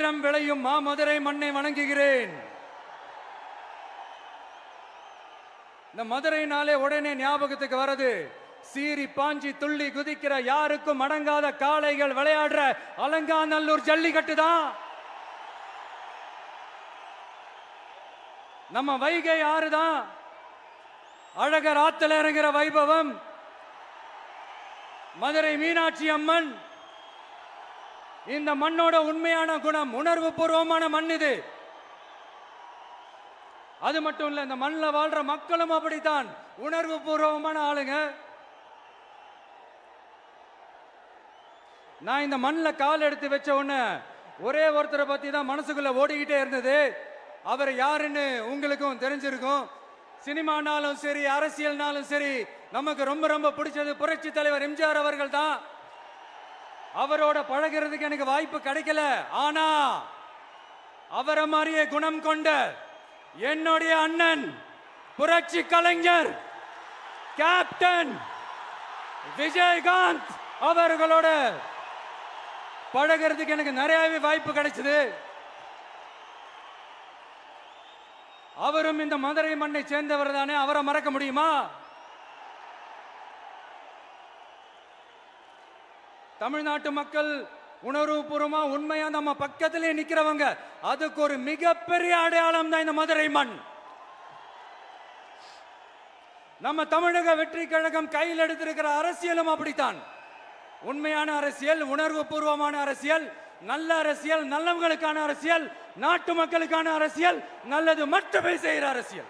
நிலம் விளையும் மாமதுரை மண்ணை வணங்குகிறேன். இந்த மதுரைனாலே உடனே ஞாபகத்துக்கு வரது சீறி பாஞ்சி துள்ளி குதிக்கிற யாருக்கும் அடங்காத காளைகள் விளையாடுற அலங்காநல்லூர் ஜல்லிக்கட்டு தான். நம்ம வைகை ஆறுதான் அழகர் ஆத்துல இறங்குற வைபவம். மதுரை மீனாட்சி அம்மன் இந்த மண்ணோட உண்மையான குணம், உணர்வு பூர்வமான மண் இது. அது மட்டும் இல்ல, இந்த மண்ணில் வாழ்ற மக்களும் அப்படித்தான் உணர்வு பூர்வமான ஆளுங்க. நான் இந்த மண்ணில் கால் எடுத்து வச்ச உடனே ஒரே ஒருத்தரை பத்தி தான் மனசுக்குள்ள ஓடிக்கிட்டே இருந்தது. அவர் யாருன்னு உங்களுக்கும் தெரிஞ்சிருக்கும். சினிமானாலும் சரி, அரசியல்னாலும் சரி, நமக்கு ரொம்ப ரொம்ப பிடிச்சது புரட்சி தலைவர் எம்ஜிஆர் அவர்கள் தான். அவரோட பழகிறதுக்கு எனக்கு வாய்ப்பு கிடைக்கல. ஆனா அவரை மாதிரியே குணம் கொண்ட என்னுடைய அண்ணன் புரட்சி கலைஞர் கேப்டன் விஜயகாந்த் அவர்களோட பழகிறதுக்கு எனக்கு நிறையவே வாய்ப்பு கிடைச்சது. அவரும் இந்த மதுரை மண்ணை சேர்ந்தவர் தானே, அவரை மறக்க முடியுமா? தமிழ்நாட்டு மக்கள் உணர்வுபூர்வமா உண்மையா நம்ம பக்கத்திலே நிக்கிறவங்க, அதுக்கு ஒரு மிகப்பெரிய அடையாளம் தான் இந்த மதுரை மண். நம்ம தமிழக வெற்றி கழகம் கையில் எடுத்திருக்கிற அரசியலும் அப்படித்தான். உண்மையான அரசியல், உணர்வு பூர்வமான அரசியல், நல்ல அரசியல், நல்லவங்களுக்கான அரசியல், நாட்டு மக்களுக்கான அரசியல், நல்லது மட்டுமே செய்கிற அரசியல்.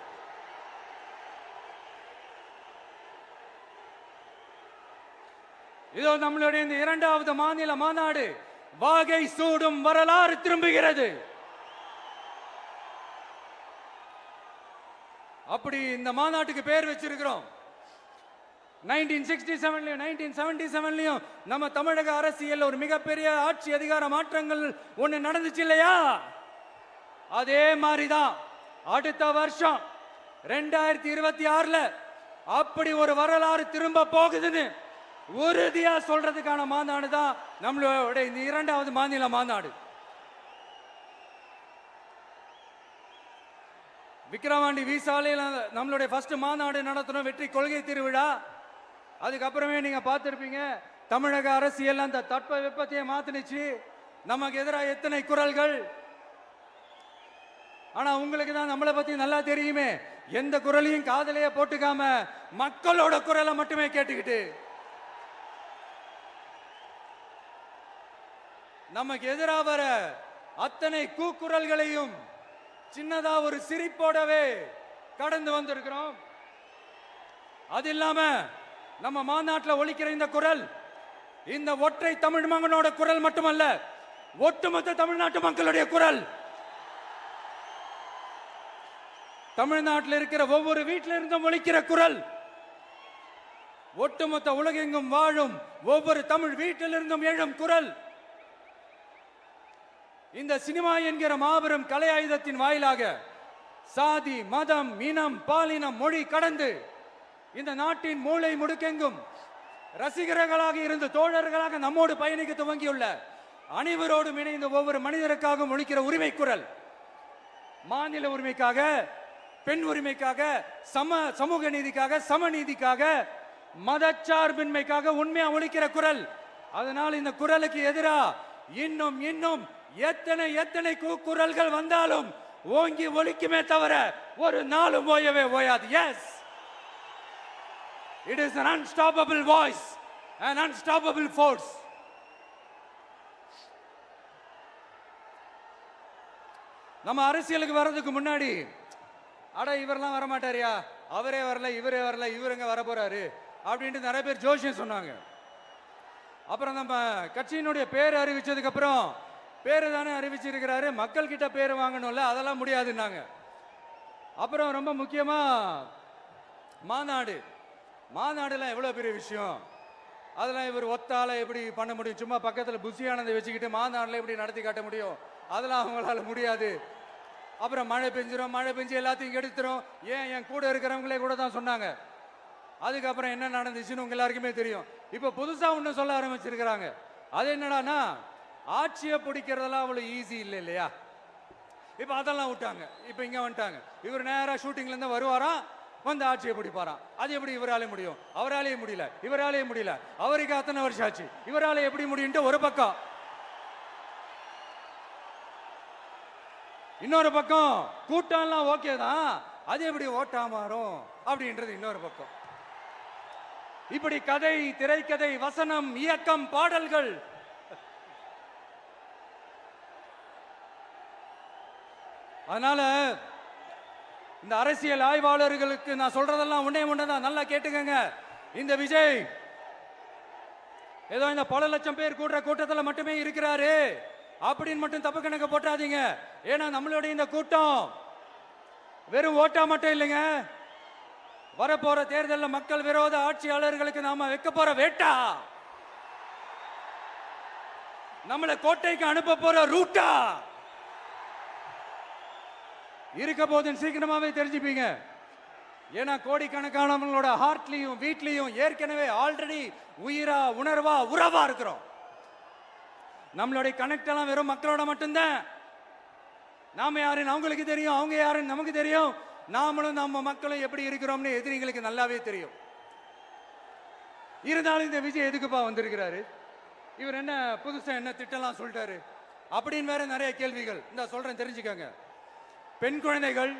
இதோ நம்மளுடைய இந்த இரண்டாவது மாநில மாநாடு வாகை சூடும் வரலாறு திரும்புகிறது. அப்படி இந்த மாநாட்டுக்கு பேர் வச்சிருக்கிறோம். 1967லயும் 1977லயும் நம்ம தமிழக அரசியல் ஒரு மிகப்பெரிய ஆட்சி அதிகார மாற்றங்கள் ஒண்ணு நடந்துச்சு இல்லையா? அதே மாதிரிதான் அடுத்த வருஷம் 2026ல அப்படி ஒரு வரலாறு திரும்ப போகுதுன்னு உறுதியா சொல்றதுக்கான மாநாடு தான் நம்மளோட இந்த இரண்டாவது மாநில மாநாடு. விக்கிரவாண்டி விசாலையில் நம்மளுடைய ஃபர்ஸ்ட் மாநாடு நடத்தணும், வெற்றி கொள்கை திருவிழா. அதுக்கப்புறமே நீங்க பார்த்திருப்பீங்க, தமிழக அரசியல் அந்த தட்ப வெப்பத்தையே மாத்தினுச்சு. நமக்கு எதிராக எத்தனை குரல்கள். ஆனா உங்களுக்கு தான் நம்மளை பத்தி நல்லா தெரியுமே, எந்த குரலையும் காதலையே போட்டுக்காம மக்களோட குரலை மட்டுமே கேட்டுக்கிட்டு நமக்கு எதிராக வர அத்தனை கூக்குரல்களையும் சின்னதா ஒரு சிரிப்போடவே கடந்து வந்திருக்கிறோம். அது இல்லாம நம்ம மாநாட்டில் ஒலிக்கிற இந்த குரல், இந்த ஒற்றை தமிழ் மகனோட குரல் மட்டுமல்ல, ஒட்டுமொத்த தமிழ்நாட்டு மக்களுடைய குரல். தமிழ்நாட்டில் இருக்கிற ஒவ்வொரு வீட்டில இருந்தும் ஒலிக்கிற குரல், ஒட்டுமொத்த உலகெங்கும் வாழும் ஒவ்வொரு தமிழ் வீட்டிலிருந்தும் எழும் குரல். இந்த சினிமா என்கிற மாபெரும் கலை ஆயுதத்தின் வாயிலாக சாதி, மதம், இனம், பாலினம், மொழி கடந்து இந்த நாட்டின் மூளை முடுக்கெங்கும் ரசிகர்களாக இருந்து தோழர்களாக நம்மோடு பயணிக்க துவங்கியுள்ள அனைவரோடும் இணைந்த ஒவ்வொரு மனிதருக்காகவும் ஒலிக்கிற உரிமை குரல். மாநில உரிமைக்காக, பெண் உரிமைக்காக, சமூக நீதிக்காக, சமநீதிக்காக, மதச்சார்பின்மைக்காக உண்மையா ஒலிக்கிற குரல். அதனால் இந்த குரலுக்கு எதிராக இன்னும் இன்னும் எத்தனை எத்தனை குரல்கள் வந்தாலும் ஓங்கி ஒலிக்குமே தவிர ஒரு நாளும் ஓயவே ஓயாது. Yes, it is an unstoppable voice, an unstoppable force. நம்ம அரசியலுக்கு வர்றதுக்கு முன்னாடி, அட இவரெல்லாம் வரமாட்டாரியா, அவரே வரல, இவரே வரல, இவருங்க வர போறாரு அப்படின்ட்டு நிறைய பேர் ஜோஷியம் சொன்னாங்க. அப்புறம் நம்ம கட்சியினுடைய பேர் அறிவிச்சதுக்கு அப்புறம், பேரு தானே அறிவிச்சிருக்கிறாரு, மக்கள் கிட்ட பேர் வாங்கணும்ல, அதெல்லாம் முடியாதுன்னாங்க. அப்புறம் ரொம்ப முக்கியமா மாநாடு, மாநாடுலாம் எவ்வளவு பெரிய விஷயம், அதெல்லாம் இவர் ஒத்தால எப்படி பண்ண முடியும், சும்மா பக்கத்தில் புஷியானதை வச்சுக்கிட்டு மாநாடுல எப்படி நடத்தி காட்ட முடியும், அதெல்லாம் அவங்களால முடியாது. அப்புறம் மழை பெஞ்சிரும், மழை பெஞ்சு எல்லாத்தையும் கெடுத்துரும். ஏன் என் கூட இருக்கிறவங்களே கூட தான் சொன்னாங்க. அதுக்கப்புறம் என்ன நடந்துச்சுன்னு உங்க எல்லாருக்குமே தெரியும். இப்ப புதுசா ஒண்ணு சொல்ல ஆரம்பிச்சிருக்கிறாங்க. அது என்னடானா, ஆட்சியை பிடிக்கிறதெல்லாம் அவ்வளவு ஈஸி இல்லை இல்லையா? இப்ப அதெல்லாம் விட்டாங்க. இப்ப இங்க வந்துட்டாங்க. இவர் நேரா ஷூட்டிங்ல இருந்து வருவாராம், வந்து ஆட்சியை பிடிப்பாராம். அது எப்படி இவராலே முடியும்? அவராலே முடியல, இவராலே முடியல. அவருக்கு அத்தனை வருஷம் ஆச்சு, இவராலே எப்படி முடியும்ட்டு ஒரு பக்கம். இன்னொரு பக்கம் கூட்டம்லாம் ஓகே தான், அது எப்படி ஓட்டா மாறும் அப்படின்றது இன்னொரு பக்கம். இப்படி கதை, திரைக்கதை, வசனம், இயக்கம், பாடல்கள், அதனால இந்த அரசியல் ஆய்வாளர்களுக்கு நான் சொல்றதெல்லாம் ஒன்னே ஒண்ணுதான், நல்லா கேட்டுக்கங்க. இந்த விஜய் ஏதோ இந்த பல லட்சம் பேர் கூடுற கூட்டத்தில் மட்டுமே இருக்கிறாரு அப்படின்னு மட்டும் தப்பு கணக்கு போட்டாதீங்க. ஏன்னா நம்மளுடைய இந்த கூட்டம் வெறும் ஓட்டா மட்டும் இல்லைங்க, வரப்போற தேர்தலில் மக்கள் விரோத ஆட்சியாளர்களுக்கு நாம வைக்க போற வேட்டா, நம்மளை கோட்டைக்கு அனுப்ப போற ரூட்டா இருக்க போதுன்னு சீக்கிரமாவே தெரிஞ்சுப்பீங்க. ஏன்னா கோடிக்கணக்கானவங்களோட ஹார்ட்லயும் வீட்லயும் ஏற்கனவே ஆல்ரெடி உயிரா உணர்வா உறவா இருக்கிறோம். நம்மளுடைய கனெக்ட் எல்லாம் வெறும் மக்களோட மட்டும்தான். நாம யாருன்னு அவங்களுக்கு தெரியும், அவங்க யாருன்னு நமக்கு தெரியும். நாமளும் நம்ம மக்களும் எப்படி இருக்கிறோம்னு எதிரிகளுக்கு நல்லாவே தெரியும். இருந்தாலும் இந்த விஜய் எதுக்குப்பா வந்திருக்கிறாரு, இவர் என்ன புதுசா என்ன திட்டம்லாம் சொல்லிட்டாரு அப்படின்னு வேற நிறைய கேள்விகள். இந்த சொல்றேன் தெரிஞ்சுக்கங்க. பெண் குழந்தைகள்,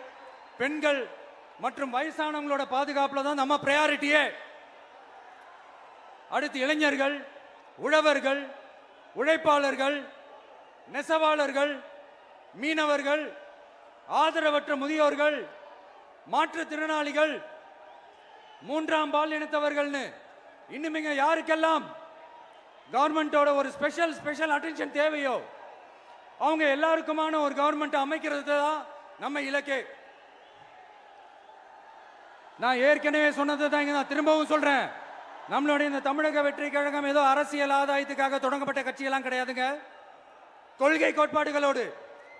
பெண்கள் மற்றும் வயசானவங்களோட பாதுகாப்புல தான் நம்ம பிரையாரிட்டியே. அடுத்து இளைஞர்கள், உழவர்கள், உழைப்பாளர்கள், நெசவாளர்கள், மீனவர்கள், ஆதரவற்ற முதியோர்கள், மாற்றுத்திறனாளிகள், மூன்றாம் பால் இனத்தவர்கள்னு இன்னும் யாருக்கெல்லாம் கவர்மெண்டோட ஒரு ஸ்பெஷல் அட்டென்ஷன் தேவையோ அவங்க எல்லாருக்குமான ஒரு கவர்மெண்ட் அமைக்கிறது தான் நம்ம இலக்கே. நான் ஏற்கனவே சொன்னதை தான் இங்க நான் திரும்பவும் சொல்றேன். நம்மளுடைய இந்த தமிழக வெற்றி கழகம் ஏதோ அரசியல் ஆதாயத்துக்காக தொடங்கப்பட்ட கட்சியெல்லாம் கிடையாதுங்க. கொள்கை கோட்பாடுகளோடு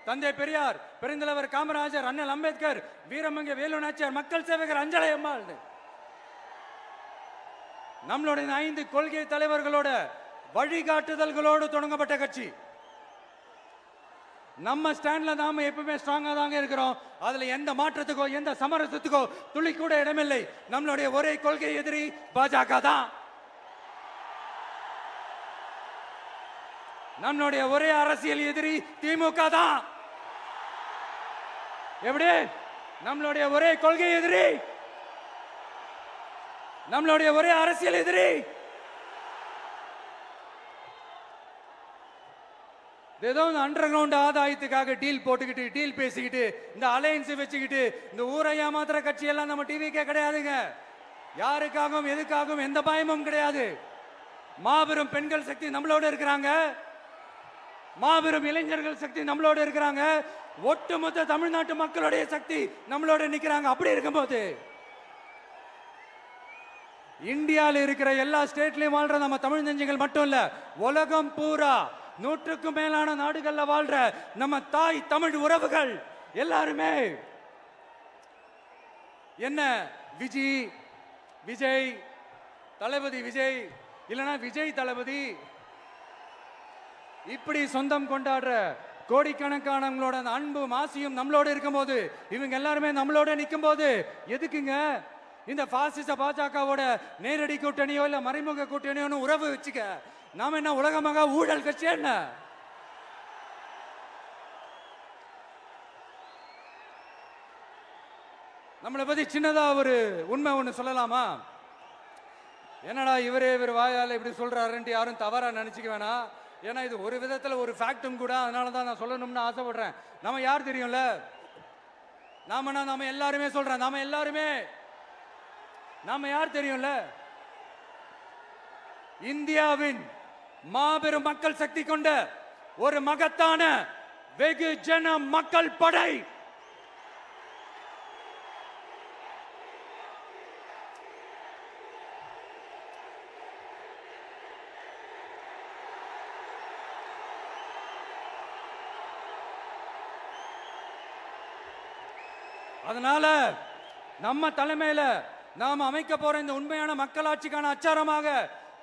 தந்தை பெரியார், பெருந்தலைவர் காமராஜர், அண்ணல் அம்பேத்கர், வீரமங்க வேலு நாச்சியார், மக்கள் சேவகர் அஞ்சலை அம்மாள், நம்மளுடைய 5 கொள்கை தலைவர்களோட வழிகாட்டுதல்களோடு தொடங்கப்பட்ட கட்சி. நம்ம ஸ்டாண்ட்ல நாம எப்பவுமே ஸ்ட்ராங்கா தாங்க இருக்கிறோம். அதுல எந்த மாற்றத்துக்கோ எந்த சமரசத்துக்கோ துளி கூட இடமில்லை. நம்மளுடைய ஒரே கொள்கை எதிரி பாஜக தான். நம்மளுடைய ஒரே அரசியல் எதிரி திமுக தான். எப்படி? நம்மளுடைய ஒரே கொள்கை எதிரி, நம்மளுடைய ஒரே அரசியல் எதிரி ஏதோ அண்டர் கிரவுண்ட் ஆதாயத்துக்காக டீல் போட்டுக்கிட்டு, டீல் பேசிக்கிட்டு, இந்த அலையன்ஸ் வச்சுக்கிட்டு இந்த ஊரை ஏமாத்துற கட்சி எல்லாம் நம்ம டிவிக்கே கிடையாதுங்க. யாருக்காகவும் எதுக்காகவும் எந்த பயமும் கிடையாது. மாபெரும் பெண்கள் சக்தி நம்மளோட இருக்கிறாங்க, மாபெரும் இளைஞர்கள் சக்தி நம்மளோட இருக்கிறாங்க, ஒட்டுமொத்த தமிழ்நாட்டு மக்களுடைய சக்தி நம்மளோட நிக்கிறாங்க. அப்படி இருக்கும்போது இந்தியாவில் இருக்கிற எல்லா ஸ்டேட்லயும் வாழ்ற நம்ம தமிழ் நெஞ்சங்கள் மட்டும் இல்ல, உலகம் பூரா 100க்கும் மேலான நாடுகள்ல வாழ்ற நம்ம தாய் தமிழ் உறவுகள் எல்லாருமே என்ன விஜய் தளபதி விஜய் இல்லனா விஜய் தளபதி இப்படி சொந்தம் கொண்டாடுற கோடிக்கணக்கானவங்களோட அன்பு மாசியும் நம்மளோட இருக்கும்போது, இவங்க எல்லாருமே நம்மளோட நிற்கும் போது எதுக்குங்க இந்த பாசிச பாஜகவோட நேரடி கூட்டணியோ இல்ல மறைமுக கூட்டணியோ உறவு வச்சுக்க? நாம என்ன உலகமாக ஊழல் கட்சி என்ன? நம்மளை பத்தி சின்னதா ஒரு உண்மை ஒண்ணு சொல்லலாமா? என்னடா இவர் வாயால இப்படி சொல்றாருன்ட்டு யாரும் தவறா நினைச்சுக்க வேணாம். ஏன்னா இது ஒரு விதத்துல ஒரு ஃபேக்டும் கூட, அதனாலதான் நான் சொல்லணும்னு ஆசைப்படுறேன். நம்ம யார் தெரியும்ல? நாம எல்லாருமே சொல்றேன், நாம யார் தெரியும்ல? இந்தியாவின் மாபெரும் மக்கள் சக்தி கொண்ட ஒரு மகத்தான வெகுஜன மக்கள் படை. அதனால நம்ம தலைமையில நாம் அமைக்க போற இந்த உண்மையான மக்களாட்சிக்கான அச்சாரமாக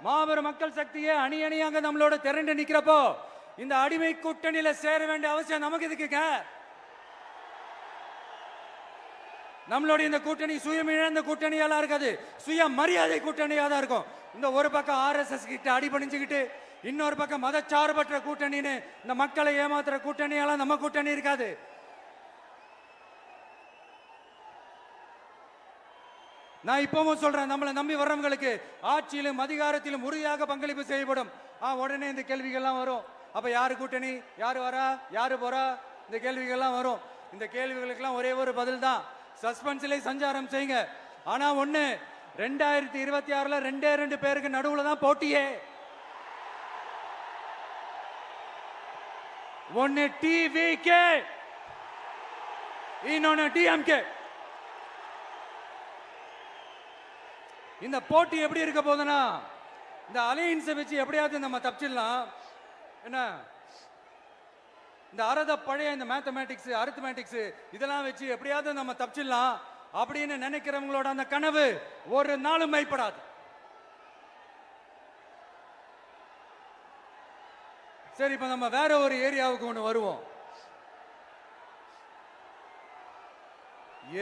மாபெரும் மக்கள் சக்தியை அணி அணியாக நம்மளோட திரண்டு நிக்கிறப்போ இந்த அடிமை கூட்டணியில சேர வேண்டிய அவசியம் நமக்கு எதுக்குங்க? நம்மளுடைய இந்த கூட்டணி சுயம் இழந்த கூட்டணியால இருக்காது, சுய மரியாதை கூட்டணியா தான் இருக்கும். இந்த ஒரு பக்கம் ஆர்எஸ்எஸ் கிட்ட அடிபணிஞ்சுக்கிட்டு, இன்னொரு பக்கம் மதச்சார்பற்ற கூட்டணின்னு இந்த மக்களை ஏமாத்துற கூட்டணியால நம்ம கூட்டணி இருக்காது. நான் இப்பவும் சொல்றேன், நம்மளை நம்பி வர்றவங்களுக்கு ஆட்சியிலும் அதிகாரத்திலும் உறுதியாக பங்களிப்பு செய்யப்படும். உடனே இந்த கேள்விகள்லாம் வரும். அப்ப யாரு கூட்டணி, யாரு வரா, யாரு போறா, இந்த கேள்விகள்லாம் வரும். இந்த கேள்விகளுக்கெல்லாம் ஒரே ஒரு பதில் தான், சஸ்பென்ஸ்ல சஞ்சாரம் செய்யுங்க. ஆனா ஒண்ணு, 2026ல 2 பேருக்கு நடுவுல தான் போட்டியே. ஒன்னு டிவிகே, இன்னொன்னு டிஎம்கே. இந்த போட்டி எப்படி இருக்க போதுன்னா, இந்த அலையன்ஸை வச்சு எப்படியாவது நம்ம தப்பிச்சிடலாம். என்ன இந்த பழைய இந்த மேத்தமேட்டிக்ஸ், அரித்மேட்டிக்ஸ் இதெல்லாம் வச்சு எப்படியாவது நம்ம தப்பிச்சிடலாம் அப்படின்னு நினைக்கிறவங்களோட அந்த கனவு ஒரு நாளும் மைப்படாது. சரி, இப்ப நம்ம வேற ஒரு ஏரியாவுக்கு ஒண்ணு வருவோம்.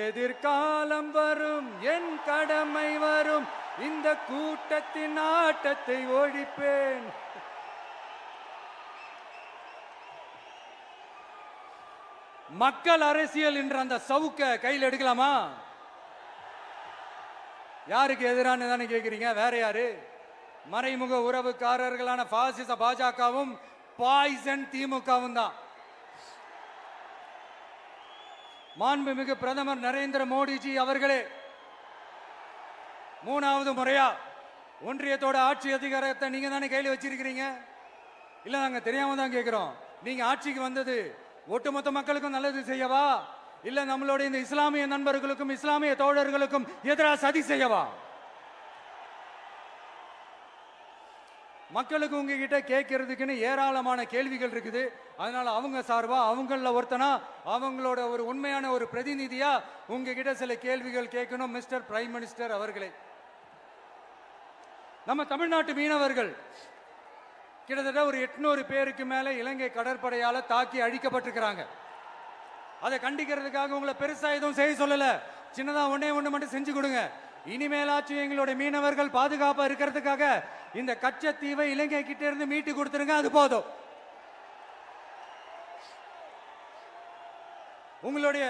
எதிர்காலம் வரும், என் கடமை வரும், இந்த கூட்டத்தின் ஆட்டத்தை ஒழிப்பேன். மக்கள் அரசியல் என்ற அந்த சவுக்க கையில் எடுக்கலாமா? யாருக்கு எதிரான தானே கேட்கிறீங்க? வேற யாரு? மறைமுக உறவுக்காரர்களான பாசிச பாஜகவும் பாய்சன் திமுகவும் தான். மாண்புமிகு பிரதமர் நரேந்திர மோடிஜி அவர்களே 3வது முறையா ஒன்றியத்தோட ஆட்சி அதிகாரத்தை நீங்க தானே கையில் வச்சிருக்கிறீங்க. இல்ல, நாங்க தெரியாம தான் கேட்கிறோம். நீங்க ஆட்சிக்கு வந்தது ஒட்டுமொத்த மக்களுக்கும் நல்லது செய்யவா, இல்ல நம்மளுடைய இந்த இஸ்லாமிய நண்பர்களுக்கும் இஸ்லாமிய தோழர்களுக்கும் எதிராக சதி செய்யவா? மக்களுக்கு உங்ககிட்ட கேட்கறதுக்குன்னு ஏராளமான கேள்விகள் இருக்குது. அதனால அவங்க சார்பா, அவங்கள ஒருத்தனா, அவங்களோட ஒரு உண்மையான ஒரு பிரதிநிதியா உங்ககிட்ட சில கேள்விகள் கேட்கணும். மிஸ்டர் பிரைம் மினிஸ்டர் அவர்களே, நம்ம தமிழ்நாட்டு மீனவர்கள் கிட்டத்தட்ட ஒரு 800 பேருக்கு மேல இலங்கை கடற்படையால தாக்கி அழிக்கப்பட்டிருக்கிறாங்க. அதை கண்டிக்கிறதுக்காக உங்களை பெருசா எதுவும் செய்ய சொல்லல, சின்னதா ஒண்ணே ஒண்ணு மட்டும் செஞ்சு கொடுங்க. இனிமேலாச்சும் எங்களுடைய மீனவர்கள் பாதுகாப்பா இருக்கிறதுக்காக இந்த கச்சத்தீவை இலங்கை கிட்ட இருந்து மீட்டு கொடுத்துருங்க, அது போதும். உங்களுடைய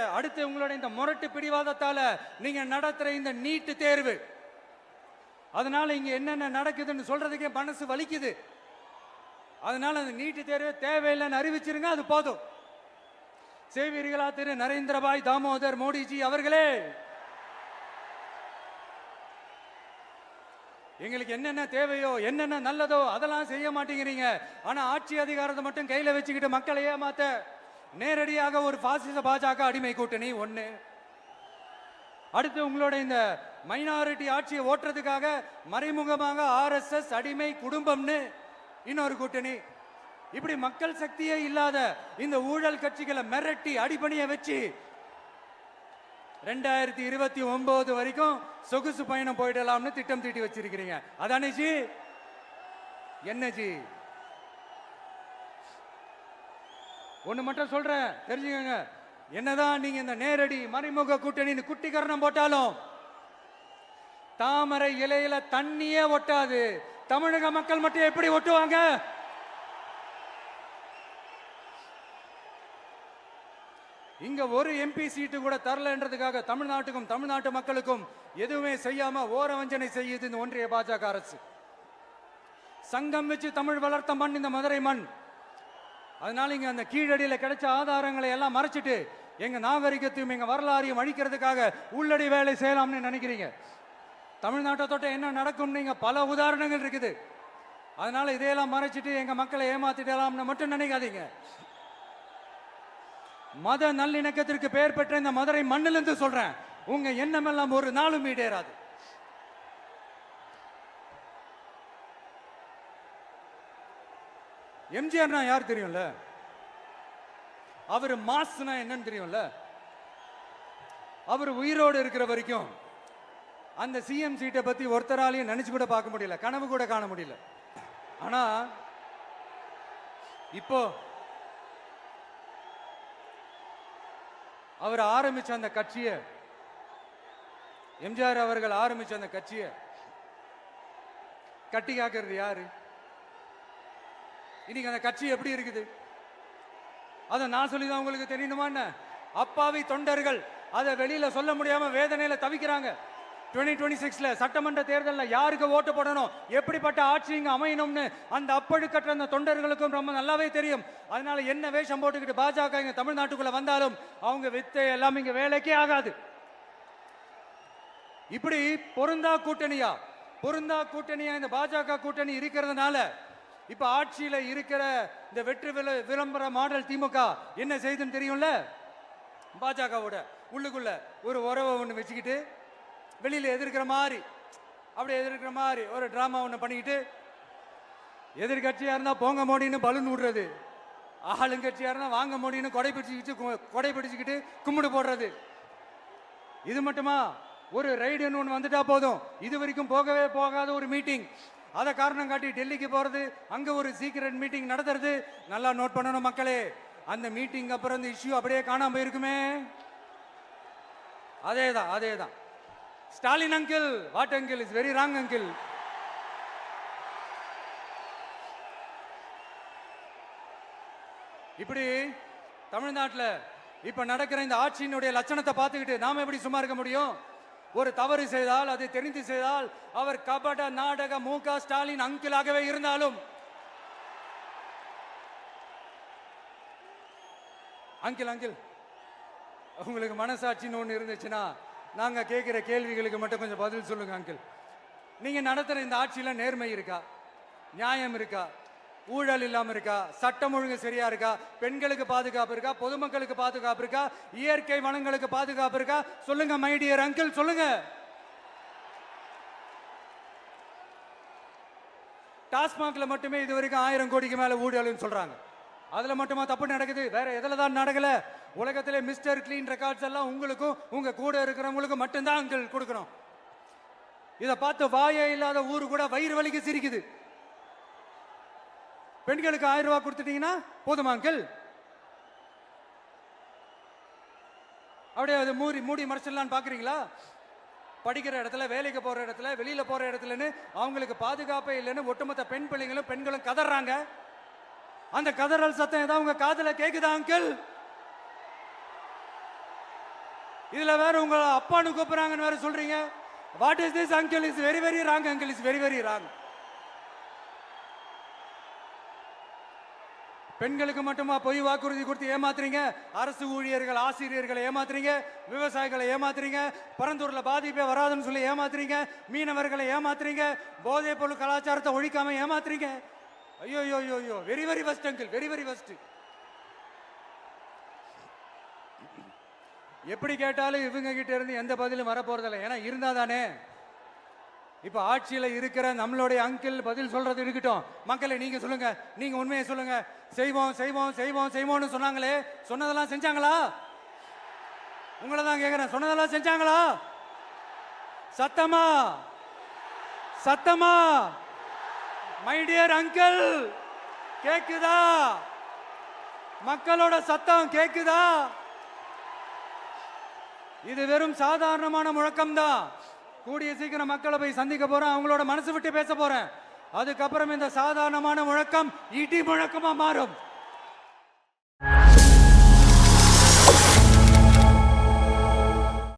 இந்த முரட்டு பிடிவாதத்தால நீங்க நடத்துற இந்த நீட்டு தேர்வு, அதனால இங்க என்னென்ன நடக்குதுன்னு சொல்றதுக்கே மனசு வலிக்குது. அதனால அந்த நீட்டு தேர்வு தேவையில்லைன்னு அறிவிச்சிருங்க, அது போதும். செய்வீர்களா திரு நரேந்திரபாய் தாமோதர் மோடிஜி அவர்களே? எங்களுக்கு என்னென்ன தேவையோ, என்னென்ன நல்லதோ அதெல்லாம் செய்ய மாட்டேங்கிறீங்க. ஆனா ஆட்சி அதிகாரத்தை மட்டும் கையில வச்சுக்கிட்டு மக்களை ஏமாத்த நேரடியாக ஒரு பாசிச பாஜக அடிமை கூட்டணி ஒண்ணு. அடுத்து உங்களோட இந்த மைனாரிட்டி ஆட்சியை ஓட்டுறதுக்காக மறைமுகமாக ஆர்எஸ்எஸ் அடிமை குடும்பம்னு இன்னொரு கூட்டணி. இப்படி மக்கள் சக்தியே இல்லாத இந்த ஊழல் கட்சிகளை மிரட்டி அடிபணிய வச்சு 2029 வரைக்கும் சொகுசு பயணம் போயிடலாம்னு திட்டம் தீட்டி வச்சிருக்கிறீங்க. அதானே ஜி? என்ன ஜி? ஒண்ணு மட்டும் சொல்றேன், தெரிஞ்சுக்கங்க. என்னதான் நீங்க இந்த நேரடி மறைமுக கூட்டணி குட்டிகரணம் போட்டாலும் தாமரை இலையில தண்ணியே ஒட்டாது. தமிழக மக்கள் மட்டும் எப்படி ஒட்டுவாங்க? இங்க ஒரு எம்பி சீட்டு கூட தரலன்றதுக்காக தமிழ்நாட்டுக்கும் தமிழ்நாட்டு மக்களுக்கும் எதுவுமே செய்யாம ஓரவஞ்சனை செய்யுது இந்த ஒன்றிய பாஜக அரசு. சங்கம் வச்சு தமிழ் வளர்த்த மண் இந்த மதுரை மண். அதனால இங்க அந்த கீழடியில கிடைச்ச ஆதாரங்களை எல்லாம் மறைச்சிட்டு எங்க நாகரிகத்தையும் எங்க வரலாறையும் அழிக்கிறதுக்காக உள்ளடி வேலை செய்யலாம்னு நினைக்கிறீங்க. தமிழ்நாட்டை தொட்ட என்ன நடக்கும் நீங்க பல உதாரணங்கள் இருக்குது. அதனால இதையெல்லாம் மறைச்சிட்டு எங்க மக்களை ஏமாத்திடலாம்னு மட்டும் நினைக்காதீங்க. மத நல்லிணக்கத்திற்கு பெயர் பெற்ற இந்த மதுரை மண்ணிலிருந்து சொல்றேன், உங்க எண்ணம் எல்லாம் ஒரு நாளும் ஈடேறாது. எம்ஜிஆர்னா யார் தெரியும்ல? அவர் மாஸ்னா என்னன்னு தெரியும்ல? அவர் உயிரோடு இருக்கிற வரைக்கும் அந்த சிஎம் சீட்டை பத்தி ஒருத்தராலையும் நினைச்சு கூட பார்க்க முடியல, கனவு கூட காண முடியல. ஆனா இப்போ அவர் ஆரம்பிச்ச அந்த கட்சியை, எம்ஜிஆர் அவர்கள் ஆரம்பிச்ச அந்த கட்சியை கட்டி காக்கிறது யாரு? இன்னைக்கு அந்த கட்சி எப்படி இருக்குது? அதை நான் சொல்லிதான் உங்களுக்கு தெரியணுமா என்ன? அப்பாவி தொண்டர்கள் அதை வெளியில சொல்ல முடியாம வேதனையில தவிக்கிறாங்க. 2026 சட்டமன்ற தேர்தலில் யாருக்கு ஓட்டு போடணும், எப்படிப்பட்ட ஆட்சி இங்க அமையணும்னு அந்த அப்பழுக்கற்ற அந்த தொண்டர்களுக்கும் ரொம்ப நல்லாவே தெரியும். அதனால என்ன வேஷம் போட்டுக்கிட்டு பாஜக இங்க தமிழ்நாட்டுக்குள்ள வந்தாலும் அவங்க வித்தை எல்லாம் இங்க வேலைக்கே ஆகாது. இப்படி பொருந்தா கூட்டணியா இந்த பாஜக கூட்டணி இருக்கிறதுனால இப்ப ஆட்சியில இருக்கிற இந்த வெற்றி விளம்பர மாடல் திமுக என்ன செய்துன்னு தெரியும்ல? பாஜகவோட உள்ளுக்குள்ள ஒரு உறவை ஒன்று வச்சுக்கிட்டு வெளியில எதிர்க்கிற மாதிரி ஒரு டிராமா ஒன்று பண்ணிக்கிட்டு, எதிர்கட்சியா இருந்தா போங்க மோடின்னு பலூன் விடுறது, ஆளுங்கட்சியா இருந்தா வாங்க மோடின்னு கொடை பிடிச்சுக்கிட்டு கும்பிடு போடுறது. இது மட்டுமா? ஒரு ரைடுன்னு ஒன்று வந்துட்டா போதும், இது வரைக்கும் போகவே போகாத ஒரு மீட்டிங், அதை காரணம் காட்டி டெல்லிக்கு போறது, அங்க ஒரு சீக்ரெட் மீட்டிங் நடத்துறது. நல்லா நோட் பண்ணணும் மக்களே, அந்த மீட்டிங் அப்புறம் இந்த இஷ்யூ அப்படியே காணாம போயிருக்குமே. அதேதான் Stalin uncle, what uncle is very wrong uncle. இப்படி தமிழ்நாட்டில் இப்ப நடக்கிற இந்த ஆட்சியினுடைய லட்சணத்தை பார்த்துக்கிட்டு நாம எப்படி சும்மா இருக்க முடியும்? ஒரு தவறு செய்தால், அதை தெரிந்து செய்தால், அவர் கபட நாடக மு.க. ஸ்டாலின் அங்கிளாகவே இருந்தாலும், அங்கிள் உங்களுக்கு மனசாட்சின்னு ஒன்று இருந்துச்சுன்னா நாங்க கேட்கிற கேள்விகளுக்கு மட்டும் கொஞ்சம் பதில் சொல்லுங்க அங்கிள். நீங்க நடத்துற இந்த ஆட்சியில நேர்மை இருக்கா, நியாயம் இருக்கா, ஊழல் இல்லாம இருக்கா, சட்டம் ஒழுங்கு சரியா இருக்கா, பெண்களுக்கு பாதுகாப்பு இருக்கா, பொதுமக்களுக்கு பாதுகாப்பு இருக்கா, இயற்கை வளங்களுக்கு பாதுகாப்பு இருக்கா? சொல்லுங்க மை டியர் அங்கிள், சொல்லுங்க. டாஸ்மாக்ல மட்டுமே இது வரைக்கும் 1000 கோடிக்கு மேல ஊழல்னு சொல்றாங்க. அதுல மட்டுமா தப்பு நடக்குது? வேற எதுல தான் நடக்கல? உலகத்திலே மிஸ்டர் கிளீன் ரெக்கார்ட்ஸ் எல்லாம் உங்களுக்கும் உங்க கூட இருக்கிறவங்களுக்கும் மட்டும்தான் அங்கிள் கொடுக்கணும். இதை பார்த்து வாயே இல்லாத ஊரு கூட வயிறு வலிக்கு சிரிக்குது. பெண்களுக்கு 1000 ரூபாய் கொடுத்துட்டீங்கன்னா போதுமா அங்கிள்? அப்படியே அது மூடி மறைச்சிடலான்னு பாக்குறீங்களா? படிக்கிற இடத்துல, வேலைக்கு போற இடத்துல, வெளியில போற இடத்துலன்னு அவங்களுக்கு பாதுகாப்பே இல்லைன்னு ஒட்டுமொத்த பெண்களும் கதறாங்க. அந்த கதறல் சத்தம் ஏதாவது உங்க காதுல கேக்குதா அங்கிள்? இதுல வேற உங்க அப்பான்னு கூப்பிடுறாங்கன்னு வேற சொல்றீங்க. What is this uncle? Is very very wrong uncle, is very very wrong. பெண்களுக்கு மட்டுமா பொய் வாக்குறுதி கொடுத்து ஏமாத்துறீங்க? அரசு ஊழியர்கள், ஆசிரியர்களை ஏமாத்துறீங்க, விவசாயிகளை ஏமாத்துறீங்க, பரந்தூர்ல பாதிப்பே வராதுன்னு சொல்லி ஏமாத்துறீங்க, மீனவர்களை ஏமாத்துறீங்க, போதைப் பொருள் கலாச்சாரத்தை ஒழிக்காம ஏமாத்துறீங்க. ஐயோ, very very வஸ்ட் uncle, very very வஸ்ட். எப்படி கேட்டாலும் இவங்க கிட்ட இருந்து எந்த பதிலும் வரப்போறதில்லை. ஏன்னா இருந்தா தானே. இப்ப ஆட்சியில இருக்கிற நம்மளுடைய அங்கிள் பதில் சொல்றது இருக்கட்டும். மக்களை நீங்க சொல்லுங்க, நீங்க உண்மையை சொல்லுங்க. செய்வோம்னு சொன்னாங்களே, சொன்னதெல்லாம் செஞ்சாங்களா? உங்களை தான் கேட்கிறேன், சொன்னதெல்லாம் செஞ்சாங்களா? சத்தமா மை டியர் அங்கிள், கேக்குதா? மக்களோட சத்தம் கேக்குதா? இது வெறும் சாதாரணமான முழக்கம் தான். கூடிய சீக்கிரம் மக்களை போய் சந்திக்க போறேன், அவங்களோட மனசு விட்டு பேச போறேன். அதுக்கப்புறம் இந்த சாதாரணமான முழக்கம் இடி முழக்கமா மாறும்.